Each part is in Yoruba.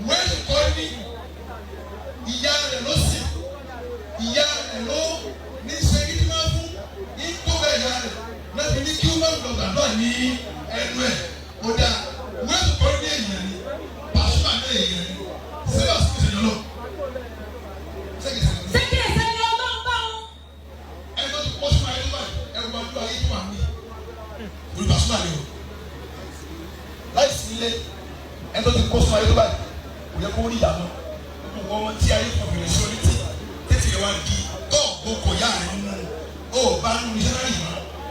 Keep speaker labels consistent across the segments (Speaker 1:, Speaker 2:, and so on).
Speaker 1: Wẹ́ẹ̀lì kọ́ ní ìyá rẹ̀ ló sì, ìyá rẹ̀ ló ní sẹ́yìn máa fún ní tó bẹ̀ ìyá rẹ̀ lẹ́bi ní kí ó má gbọ̀gbà náà ní ẹnu ẹ̀. Ó dáa, wẹ́ẹ̀lì kọ́ ní èèyàn ni, Pasuma ní èèyàn ni, sẹ́yìn àti ìṣẹ̀lẹ̀ lọ.
Speaker 2: Sẹ́kẹ̀ ìṣẹ̀lẹ̀ ọlọ́run bá wọn.
Speaker 1: Ẹgbẹ́ tó pọ̀ sínú ayé tó báyìí, ẹgbẹ́ tó ayé tó wà ní. Olú Pasuma ni o. Láì sí ilé, ẹgbẹ́ tó pọ̀ sínú ayé tó báyìí, kò yẹ kó rí ìyá náà. Wọ́n tí ayé kan bẹ̀rẹ̀ sí orí tí tètè wá di tó gbogbo yá rẹ̀ nínú ó bá nínú iṣẹ́ náà yìí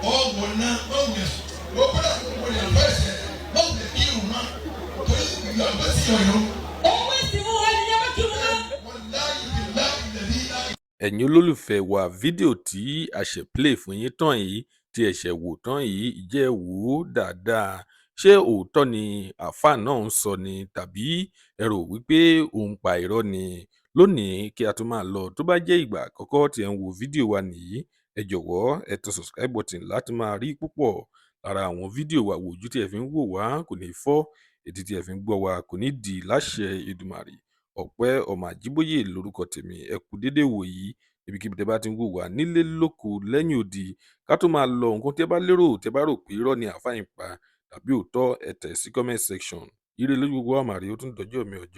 Speaker 1: mọ́ ọ̀gbọ̀n náà wọ́n wù ẹ̀ wọ́n kọ́dà kó lè àbọ̀ ẹ̀sẹ̀ wọ́n wù ẹ̀ kí irun mọ́ torí ìlú àbọ̀ sí ọ̀yọ́.
Speaker 2: Owó ìsìnkú wọn ni yẹn bá kí wọn náà.
Speaker 1: Wọ́n láyé bí láyé lẹ́bí láyé.
Speaker 3: Ẹ̀yin olólùfẹ́ wa, fídíò tí a ṣe play fún yín tán yìí tí ẹ ṣẹ̀ wò tán yìí ìjẹ́ ẹ wò ó dáadáa. Ṣé òótọ́ ni àáfàá náà ń sọ ni tàbí ẹ rò wípé òun pa irọ́ ni? Lónìí kí a tó máa lọ, tó bá jẹ́ ìgbà àkọ́kọ́ tí ẹ ń wo fídíò wa nìyí, ẹ jọ̀wọ́ ẹ tẹ subscribe button láti máa rí púpọ̀ lára àwọn fídíò wa wò. Ojú tí ẹ fi ń wò wá kò ní fọ́, etí tí ẹ fi ń gbọ́ wa kò ní di láṣẹ Èdùmàrè. Ọpẹ́ Ọmọ Àjíbóyè lórúkọ tèmi. Ẹ kú dédé wò yìí níbikíbi tẹ́ bá ti ń wò wá nílé lóko lẹ́yìn odi. Ká tó máa lọ, nǹkan tí ẹ bá lérò tẹ́ bá rò pé irọ́ ni àáfàá yín pa tàbí òótọ́, ẹ tẹ̀ sí comment section. Ire lójú gbogbo wa màrí, ó tún dọjọ́ mi ọjọ́.